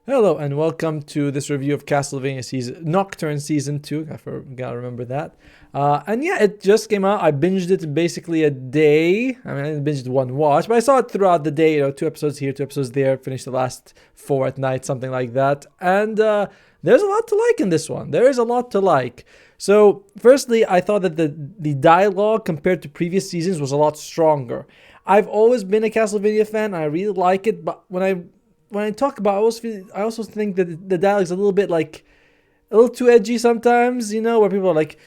Hello and welcome to this review of Castlevania Nocturne Season 2. I forgot to remember that. And yeah, it just came out. I binged it in basically a day. I mean, I didn't binge it one watch, but I saw it throughout the day. 2 episodes here, 2 episodes there. Finished the last four at night, something like that. And there's a lot to like in this one. There is a lot to like. So, firstly, I thought that the dialogue compared to previous seasons was a lot stronger. I've always been a Castlevania fan. I really like it, but when I talk about, I also think that the dialogue's a little bit like a little too edgy sometimes. Where people are like,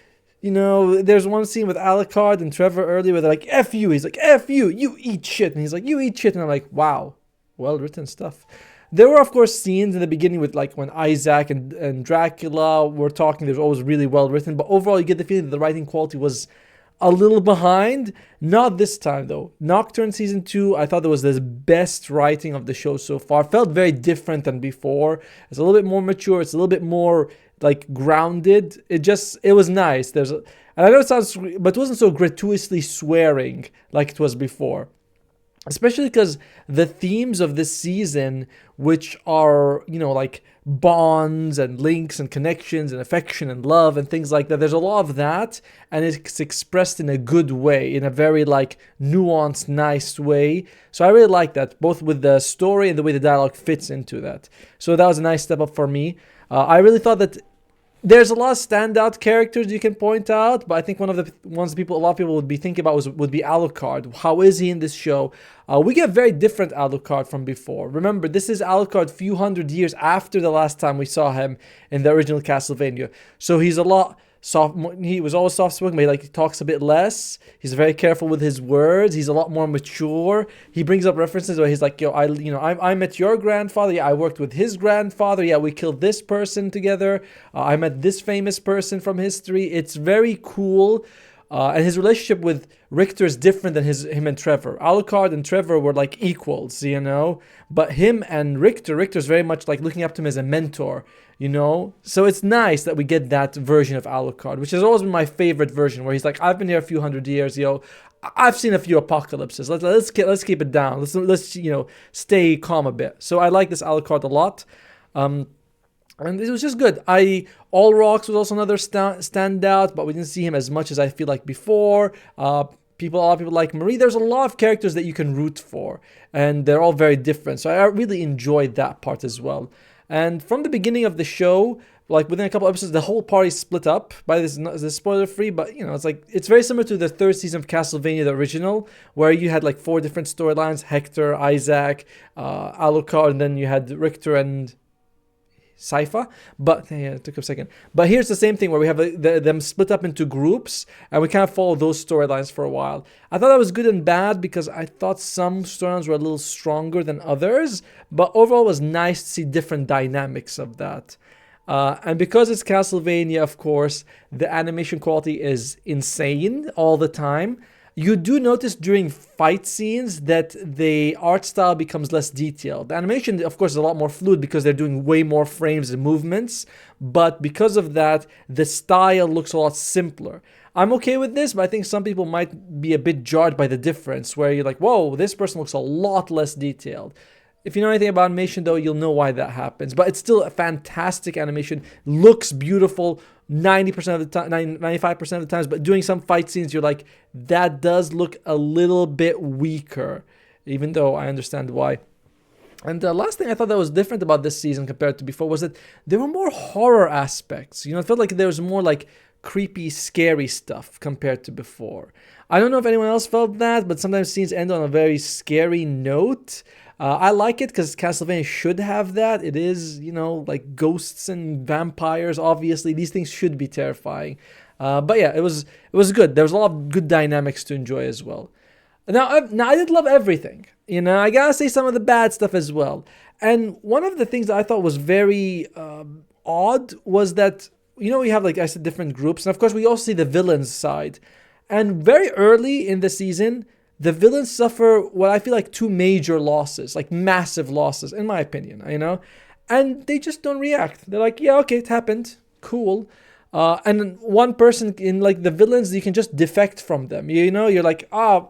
there's one scene with Alucard and Trevor earlier where they're like, "F you." He's like, "F you. You eat shit," and he's like, "You eat shit," and I'm like, "Wow, well written stuff." There were, of course, scenes in the beginning with like when Isaac and Dracula were talking. There's always really well written, but overall, you get the feeling that the writing quality was a little behind. Not this time though. Nocturne season 2, I thought it was the best writing of the show so far. Felt very different than before. It's a little bit more mature. It's a little bit more like grounded. It was nice. And I know it sounds, but it wasn't so gratuitously swearing like it was before, especially because the themes of this season, which are like bonds and links and connections and affection and love and things like that, there's a lot of that, and it's expressed in a good way, in a very like nuanced, nice way. So I really like that, both with the story and the way the dialogue fits into that. So that was a nice step up for me. I really thought that there's a lot of standout characters you can point out, but I think one of the ones a lot of people would be thinking about would be Alucard. How is he in this show? We get very different Alucard from before. Remember, this is Alucard few hundred years after the last time we saw him in the original Castlevania. So he's a lot soft. He was always soft spoken, but he talks a bit less. He's very careful with his words. He's a lot more mature. He brings up references where he's like, "Yo, I met your grandfather. Yeah, I worked with his grandfather. Yeah, we killed this person together. I met this famous person from history." It's very cool. And his relationship with Richter is different than him and Trevor. Alucard and Trevor were like equals. But him and Richter's very much like looking up to him as a mentor. So it's nice that we get that version of Alucard, which has always been my favorite version, where he's like, "I've been here a few hundred years, I've seen a few apocalypses. Let's keep it down. Let's stay calm a bit." So I like this Alucard a lot. And it was just good. All Rocks was also another standout, but we didn't see him as much as I feel like before. A lot of people like Marie. There's a lot of characters that you can root for, and they're all very different. So I really enjoyed that part as well. And from the beginning of the show, like within a couple episodes, the whole party split up. By this is spoiler free, but it's very similar to the third season of Castlevania, the original, where you had like 4 different storylines: Hector, Isaac, Alucard, and then you had Richter and Sypha. But yeah, it took a second. But here's the same thing where we have them split up into groups, and we kind of follow those storylines for a while. I thought that was good and bad, because I thought some storylines were a little stronger than others, but overall it was nice to see different dynamics of that. And because it's Castlevania, of course, the animation quality is insane all the time. You do notice during fight scenes that the art style becomes less detailed. The animation, of course, is a lot more fluid because they're doing way more frames and movements. But because of that, the style looks a lot simpler. I'm okay with this, but I think some people might be a bit jarred by the difference, where you're like, "Whoa, this person looks a lot less detailed." If you know anything about animation, though, you'll know why that happens. But it's still a fantastic animation. Looks beautiful 90% of the time, 95% of the times. But doing some fight scenes, you're like, that does look a little bit weaker, even though I understand why. And the last thing I thought that was different about this season compared to before was that there were more horror aspects. It felt like there was more like creepy, scary stuff compared to before. I don't know if anyone else felt that, but sometimes scenes end on a very scary note. I like it because Castlevania should have that. It is, like ghosts and vampires. Obviously, these things should be terrifying. But yeah, it was good. There was a lot of good dynamics to enjoy as well. Now I did love everything. I gotta say some of the bad stuff as well. And one of the things that I thought was very odd was that we have, like I said, different groups, and of course we also see the villains side. And very early in the season, the villains suffer what I feel like 2 major losses, like massive losses, in my opinion, and they just don't react. They're like, "Yeah, okay, it happened. Cool." And one person in like the villains, you can just defect from them. You're like, "Ah,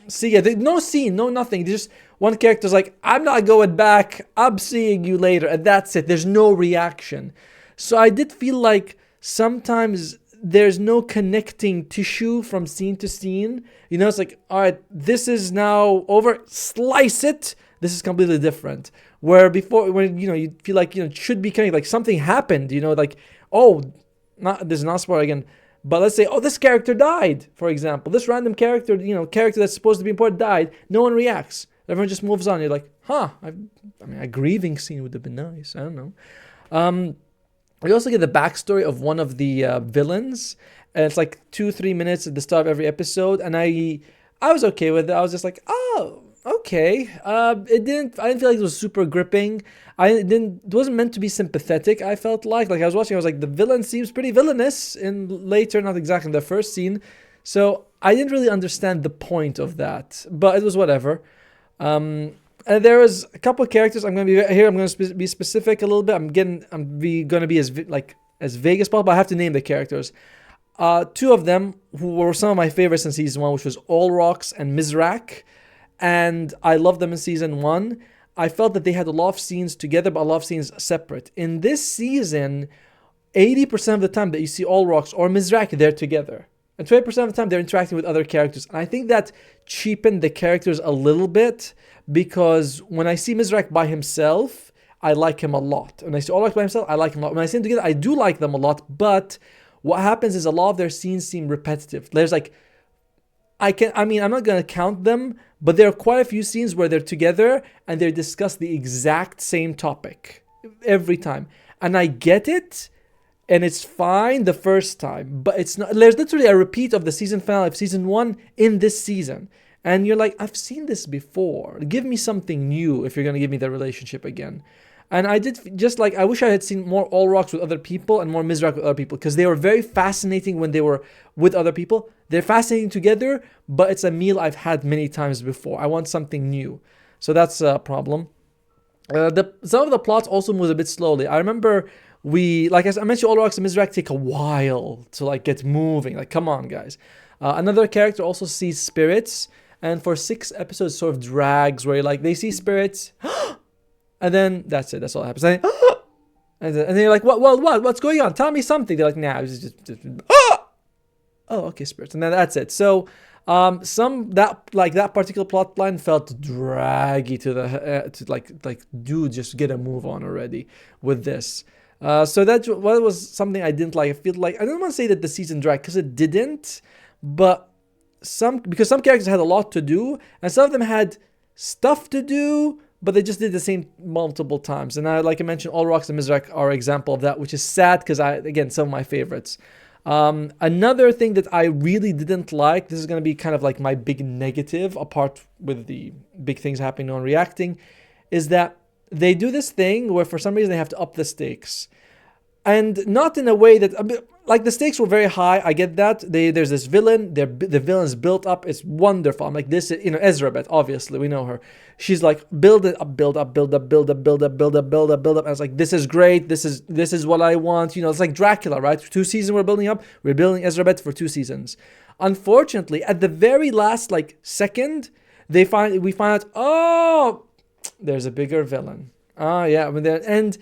see ya." No scene, no nothing. They just one character's like, I'm not going back, I'm seeing you later, and that's it. There's no reaction. So I did feel like sometimes there's no connecting tissue from scene to scene. You know, it's like, all right, this is now over, slice it. This is completely different. Where before, when, you know, you feel like, you know, it should be connected, like something happened, you know, like, oh, not, this is not spoiler again, but let's say, oh, this character died, for example. This random character, you know, character that's supposed to be important died. No one reacts. Everyone just moves on. You're like, huh, I mean, a grieving scene would have been nice. I don't know. We also get the backstory of one of the villains, and it's like 2-3 minutes at the start of every episode, and I was okay with it. I was just like, oh, okay. I didn't feel like it was super gripping. It wasn't meant to be sympathetic. I felt like I was watching, I was like, the villain seems pretty villainous in later, not exactly in the first scene. So I didn't really understand the point of that, but it was whatever. And there was a couple of characters. I'm going to be specific a little bit. I'm going to be as vague as possible. I have to name the characters. Two of them who were some of my favorites in season 1, which was Olrox and Mizrak, and I loved them in season 1. I felt that they had a lot of scenes together, but a lot of scenes separate. In this season, 80% of the time that you see Olrox or Mizrak, they're together. And 20% of the time, they're interacting with other characters. And I think that cheapened the characters a little bit, because when I see Mizrak by himself, I like him a lot. When I see Olrox by himself, I like him a lot. When I see them together, I do like them a lot. But what happens is a lot of their scenes seem repetitive. There's like, I'm not going to count them, but there are quite a few scenes where they're together and they discuss the exact same topic every time. And I get it. And it's fine the first time, but it's not. There's literally a repeat of the season finale of season 1 in this season. And you're like, I've seen this before. Give me something new if you're going to give me the relationship again. And I did just like, I wish I had seen more Olrox with other people and more Mizrak with other people, because they were very fascinating when they were with other people. They're fascinating together, but it's a meal I've had many times before. I want something new. So that's a problem. Some of the plots also move a bit slowly. I remember like I mentioned, Olrox and Mizrak take a while to like get moving. Like, come on, guys. Another character also sees spirits, and for 6 episodes sort of drags where like they see spirits, and then that's it. That's all that happens. And then you're like, what's going on? Tell me something. They're like, nah, it's just oh, okay, spirits, and then that's it. So that particular plot line felt draggy to dude, just get a move on already with this. So that was something I didn't like. I feel like, I don't want to say that the season dragged, because it didn't, but because some characters had a lot to do, and some of them had stuff to do, but they just did the same multiple times. And like I mentioned, Olrox and Mizrak are an example of that, which is sad, because again, some of my favorites. Another thing that I really didn't like, this is going to be kind of like my big negative, apart with the big things happening on reacting, is that they do this thing where for some reason they have to up the stakes. And not in a way that, like, the stakes were very high. I get that. There's this villain. The villain's built up. It's wonderful. I'm like, this is, Ezrabeth, obviously, we know her. She's like, build it up, build up, build up, build up, build up, build up, build up, build up. And it's like, this is great. This is what I want. It's like Dracula, right? 2 seasons we're building up. We're building Ezrabeth for 2 seasons. Unfortunately, at the very last, second, we find out, oh, there's a bigger villain. Yeah. And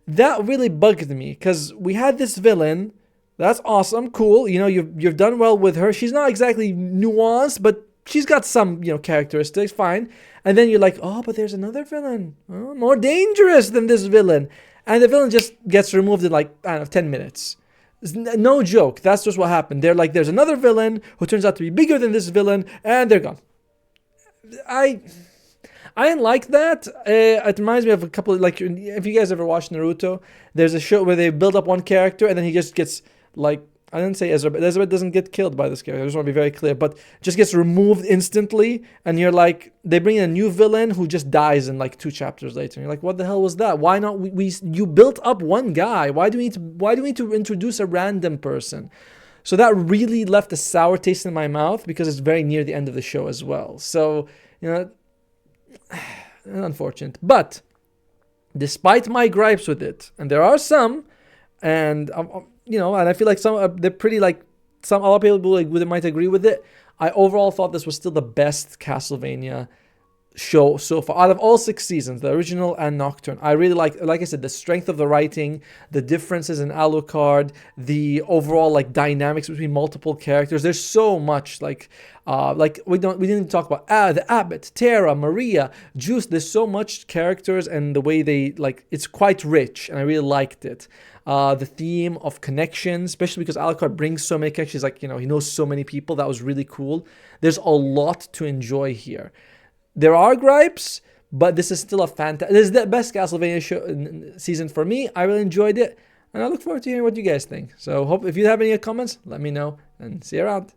that really bugged me, because we had this villain. That's awesome, cool. You've done well with her. She's not exactly nuanced, but she's got some, characteristics, fine. And then you're like, oh, but there's another villain, more dangerous than this villain. And the villain just gets removed in 10 minutes. No joke. That's just what happened. They're like, there's another villain who turns out to be bigger than this villain, and they're gone. I didn't like that. It reminds me of a couple of, if you guys ever watched Naruto, there's a show where they build up one character and then he just gets, I didn't say Ezra, but Ezra doesn't get killed by this character. I just want to be very clear, but just gets removed instantly, and you're like, they bring in a new villain who just dies in 2 chapters later. And you're like, what the hell was that? Why not? You built up one guy. Why do we need to introduce a random person? So that really left a sour taste in my mouth, because it's very near the end of the show as well. So, unfortunate. But despite my gripes with it, and there are some, and and I feel like some they're pretty some other people might agree with it. I overall thought this was still the best Castlevania show so far. Out of all 6 seasons, the original and Nocturne, I really like I said, the strength of the writing, the differences in Alucard, the overall like dynamics between multiple characters. There's so much like we didn't talk about the Abbot, Terra, Maria, Juice. There's so much characters, and the way they like it's quite rich, and I really liked it. The theme of connections, especially because Alucard brings so many connections, like, he knows so many people. That was really cool. There's a lot to enjoy here. There are gripes, but this is still this is the best Castlevania season for me. I really enjoyed it, and I look forward to hearing what you guys think. So hope if you have any comments, let me know, and see you around.